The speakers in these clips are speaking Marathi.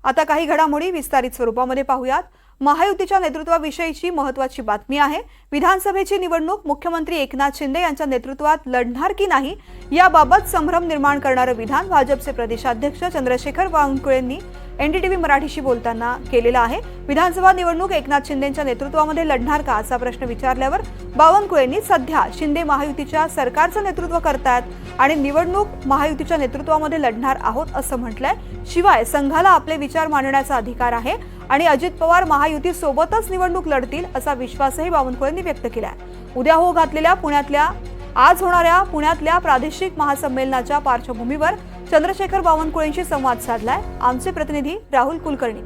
आता काही घडामोडी विस्तारित स्वरूपामध्ये पाहूयात। महायुतीच्या नेतृत्वाविषयीची महत्त्वाची बातमी आहे। विधानसभेची निवडणूक मुख्यमंत्री एकनाथ शिंदे यांच्या नेतृत्वात लढणार की नाही याबाबत संभ्रम निर्माण करणारे विधान भाजपचे प्रदेशाध्यक्ष चंद्रशेखर बावनकुळेंनी एनडीटीव्ही मराठीशी बोलताना केलेलं आहे। विधानसभा निवडणूक एकनाथ शिंदेंच्या नेतृत्वामध्ये लढणार का असा प्रश्न विचारल्यावर बावनकुळेंनी सध्या शिंदे महायुतीच्या सरकारचं नेतृत्व करतात आणि निवडणूक महायुतीच्या नेतृत्वामध्ये लढणार आहोत असं म्हटलंय। शिवाय संघाला आपले विचार मांडण्याचा अधिकार आहे आणि अजित पवार महायुती सोबतच निवडणूक लढतील असा विश्वासही बावनकुळेंनी व्यक्त केलाय। उद्या आज होणाऱ्या पुण्यातल्या प्रादेशिक महासंमेलनाच्या पार्श्वभूमीवर चंद्रशेखर बावनकुळेंशी संवाद साधलाय आमचे प्रतिनिधी राहुल कुलकर्णी।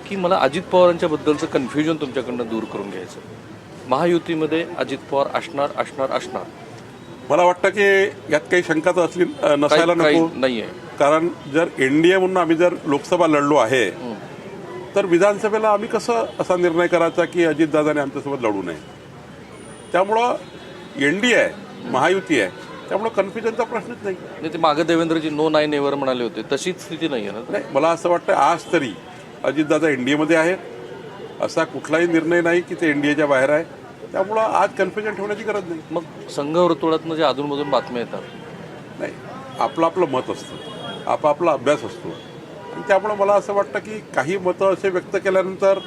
की मला अजित पवारांच्या बद्दलचं कन्फ्युजन तुमच्याकडनं दूर करून घ्यायचं। महायुतीमध्ये अजित पवार असणार मला वाटतं की यात काही शंकाच असली नसायला नको नाहीये। कारण जर एनडीए म्हणून आम्ही जर लोकसभा लढलो आहे तर विधानसभेला आम्ही कसं असा निर्णय करायचा की अजितदादाने आमच्यासोबत लढू नये। त्यामुळं एनडीए आहे, महायुती आहे, त्यामुळे कन्फ्युजनचा प्रश्नच नाही। ते मागे देवेंद्रजी नो नाही नेवर म्हणाले होते, तशीच स्थिती नाही आहे ना। नाही, मला असं वाटतं आज तरी अजितदादा एनडीएमध्ये आहे, असा कुठलाही निर्णय नाही की ते एनडीएच्या बाहेर आहे। त्यामुळं आज कन्फ्युजन ठेवण्याची गरज नाही। मग संघ वर्तुळातनं जे अधूनमधून बातम्या येतात, नाही, आपलं मत असतं, आपला अभ्यास असतो आणि त्यामुळं मला असं वाटतं की काही मतं असे व्यक्त केल्यानंतर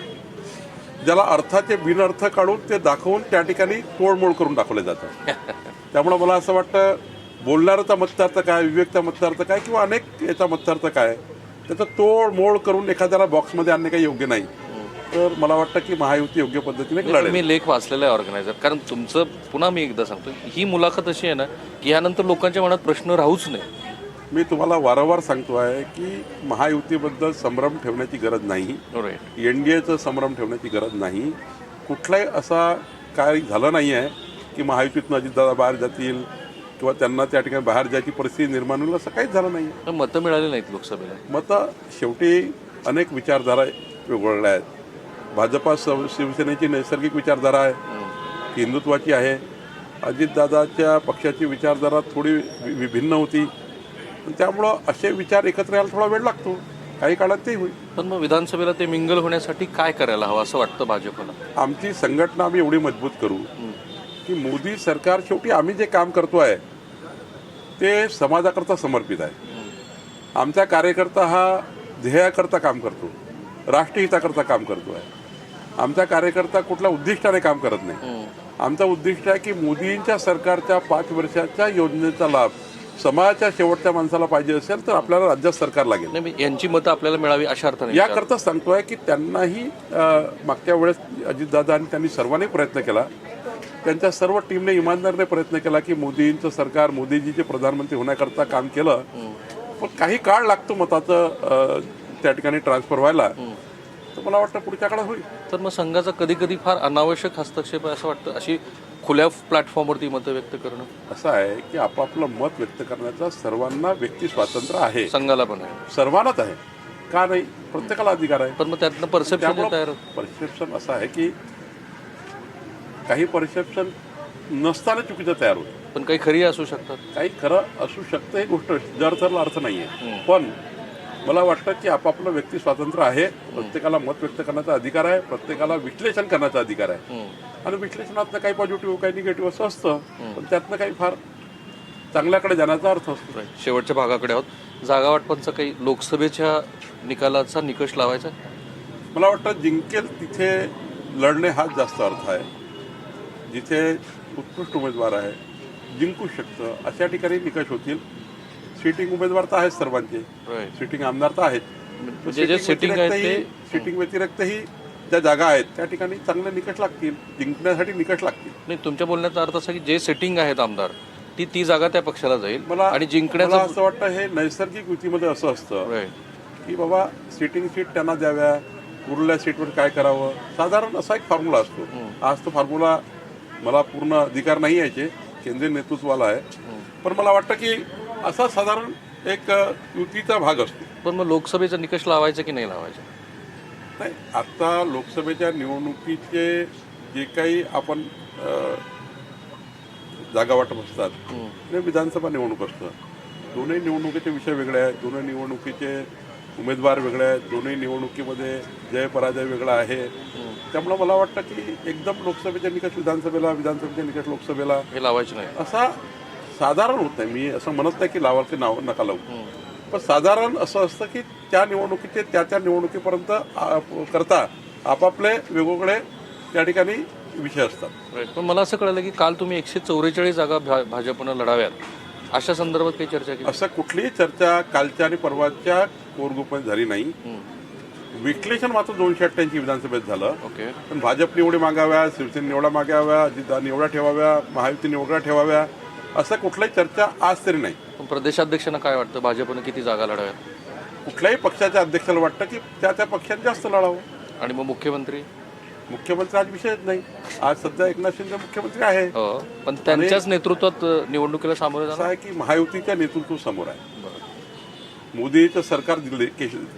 ज्याला अर्थाचे बिनअर्थ काढून ते दाखवून त्या ठिकाणी तोडमोड करून दाखवले जातात। त्यामुळं मला असं वाटतं बोलणाऱ्याचा मतार्थ काय, विवेकचा मतार्थ काय किंवा अनेक याचा मतार्थ काय, त्याचं तोडमोड करून एखाद्याला बॉक्समध्ये आणणे काही योग्य नाही। तर मला वाटतं की महायुती योग्य पद्धतीने लढेल। मी लेख वाचलेला आहे ऑर्गनायझर, कारण तुमचं पुन्हा मी एकदा सांगतो ही मुलाखत अशी आहे ना की यानंतर लोकांच्या मनात प्रश्न राहूच नाही। मी तुम्हाला वारंवार सांगतो आहे की महायुतीबद्दल संभ्रम ठेवण्याची गरज नाही, एनडीएचं संभ्रम ठेवण्याची गरज नाही। कुठलाही असा काय झालं नाही आहे की महायुतीतून अजितदादा बाहेर जातील किंवा त्यांना त्या ठिकाणी बाहेर जायची परिस्थिती निर्माण होईल, असं काहीच झालं नाही। मतं मिळाली नाहीत लोकसभेला। मतं शेवटी अनेक विचारधारा वेगवेगळ्या आहेत। भाजपा शिवसेनेची नैसर्गिक विचारधारा आहे, हिंदुत्वाची आहे। अजितदादाच्या पक्षाची विचारधारा थोडी भिन्न होती, त्यामुळं असे विचार एकत्र यायला थोडा वेळ लागतो, काही काळात ते होईल। पण मग विधानसभेला ते मिंगल होण्यासाठी काय करायला हवं असं वाटतं भाजपला? आमची संघटना आम्ही एवढी मजबूत करू की मोदी सरकार शेवटी आम्ही जे काम करतो आहे ते समाजाकरता समर्पित आहे। आमचा कार्यकर्ता हा ध्येयाकरता काम करतो, राष्ट्रहिताकरता काम करतो आहे। आमचा कार्यकर्ता कुठल्या उद्दिष्टाने काम करत नाही। आमचा उद्दिष्ट आहे की मोदींच्या सरकारच्या 5 वर्षाच्या योजनेचा लाभ समाजाच्या शेवटच्या माणसाला पाहिजे असेल तर आपल्याला राज्यात सरकार लागेल। नाही, यांची मतं आपल्याला मिळावी अशा अर्थाने याकरता सांगतोय की त्यांनाही मागच्या वेळेस अजितदादा आणि त्यांनी सर्वांनी प्रयत्न केला, त्यांच्या सर्व टीमने इमानदारीने प्रयत्न केला की मोदींचं सरकार, मोदीजीचे प्रधानमंत्री होण्याकरता काम केलं, पण काही काळ लागतो मताचं त्या ठिकाणी ट्रान्सफर व्हायला। तर मला वाटतं पुढच्या काळात होईल। तर मग संघाचा कधी कधी फार अनावश्यक हस्तक्षेप आहे असं वाटतं, अशी खुल्या प्लॅटफॉर्मवरती मतं व्यक्त करणं। असं आहे की आपापलं मत व्यक्त करण्याचा सर्वांना व्यक्ती स्वातंत्र्य आहे, संघाला पण आहे, सर्वांनाच आहे, का नाही? प्रत्येकाला अधिकार आहे। पण मग त्यातनं परसेप्शन असं आहे की काही परसेप्शन नसताना चुकीचं तयार होतं, पण काही खरी असू शकतात, काही खरं असू शकतं। ही गोष्ट जर अर्थ नाही आहे, पण मला वाटतं की आपापलं व्यक्ती स्वातंत्र्य आहे, प्रत्येकाला मत व्यक्त करण्याचा अधिकार आहे, प्रत्येकाला विश्लेषण करण्याचा अधिकार आहे आणि विश्लेषणातनं काही पॉझिटिव्ह काही निगेटिव्ह असं असतं, पण त्यातनं काही फार चांगल्याकडे जाण्याचा अर्थ असतो। शेवटच्या भागाकडे आहोत। जागा वाटपांचा काही लोकसभेच्या निकालाचा निकष लावायचा? मला वाटतं जिंकेल तिथे लढणे हाच जास्त अर्थ आहे। जिथे उत्कृष्ट उमेदवार आहे, जिंकू शकतं अशा ठिकाणी निकष होतील। सिटिंग उमेदवार तर आहेत सर्वांचे, सिटिंग आमदार तर आहेत, सिटिंग व्यतिरिक्तही ज्या जागा आहेत त्या ठिकाणी चांगले निकष लागतील, जिंकण्यासाठी निकष लागतील। नाही, तुमच्या बोलण्याचा अर्थ असा की जे सिटिंग आहेत आमदार ती जागा त्या पक्षाला जाईल मला आणि जिंकण्याचं असं वाटतं हे नैसर्गिक युतीमध्ये असं असतं की बाबा सिटिंग सीट त्यांना द्याव्या, उरलेल्या सीटवर काय करावं, साधारण असा एक फॉर्म्युला असतो। आज तो फॉर्म्युला मला पूर्ण अधिकार नाही यायचे, केंद्रीय नेतृत्वाला आहे, पण मला वाटतं की असा साधारण एक युतीचा भाग असतो। पण मग लोकसभेचा निकष लावायचा की नाही लावायचा? नाही, आता लोकसभेच्या निवडणुकीचे जे काही आपण जागा वाटप असतात आणि विधानसभा निवडणूक असतं. दोन्ही निवडणुकीचे विषय वेगळे आहेत, दोन्ही निवडणुकीचे उमेदवार वेगळे आहेत, दोन्ही निवडणुकीमध्ये जय पराजय वेगळा आहे. त्यामुळे मला वाटतं की एकदम लोकसभेचे निकष विधानसभेला, विधानसभेचे निकष लोकसभेला हे लावायचं नाही. असा साधारण होत नाही. मी असं म्हणत नाही की लावाल की नाव नका लावू, पण साधारण असं असतं की त्या निवडणुकीचे त्या निवडणुकीपर्यंत करता आपापले वेगवेगळे त्या ठिकाणी विषय असतात. राईट. पण मला असं कळलं की काल तुम्ही 144 जागा भाजपनं लढाव्यात अशा संदर्भात काही चर्चा केली? असं कुठलीही चर्चा कालच्या आणि परवाच्या कोर ग्रुपमध्ये झाली नाही. विश्लेषण मात्र 288 विधानसभेत झालं. ओके. पण भाजप निवडी मागाव्या, शिवसेना निवडा मागाव्या, अजितदादा निवडा ठेवाव्या, महायुती निवडा ठेवाव्या, असं कुठल्याही चर्चा आज तरी नाही. पण प्रदेशाध्यक्षांना काय वाटतं, भाजपनं किती जागा लढाव्यात? कुठल्याही पक्षाच्या अध्यक्षाला वाटतं की त्या पक्षाने जास्त लढावं. आणि मग मुख्यमंत्री? मुख्यमंत्री आज विषयच नाही. आज सध्या एकनाथ शिंदे मुख्यमंत्री आहे. हो, पण त्यांच्याच नेतृत्वात निवडणुकीला सामोरे असं जाणार. आहे की महायुतीच्या नेतृत्व समोर आहे. मोदीचं सरकार दिल्ली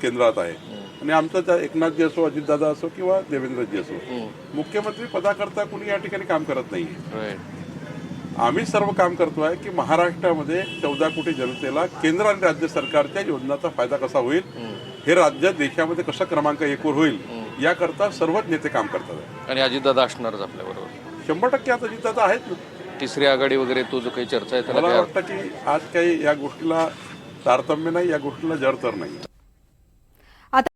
केंद्रात आहे आणि आमचं एकनाथजी असो, अजितदादा असो किंवा देवेंद्रजी असो, मुख्यमंत्री पदाकरता कुणी या ठिकाणी काम करत नाही. राईट. आम्ही सर्व काम करतोय की महाराष्ट्रामध्ये 14 कोटी जनतेला केंद्र आणि राज्य सरकारच्या योजनांचा फायदा कसा होईल, हे राज्य देशामध्ये कसं क्रमांक 1 वर होईल, याकरता सर्वच नेते काम करतात. आणि अजितदादा असणारच आपल्याबरोबर 100% आता अजितदादा आहेत ना. तिसरी आघाडी वगैरे तो जो काही चर्चा आहे त्याला मला काय वाटतं की आज काही या गोष्टीला तारतम्य नाही, या गोष्टीला जर तर नाही.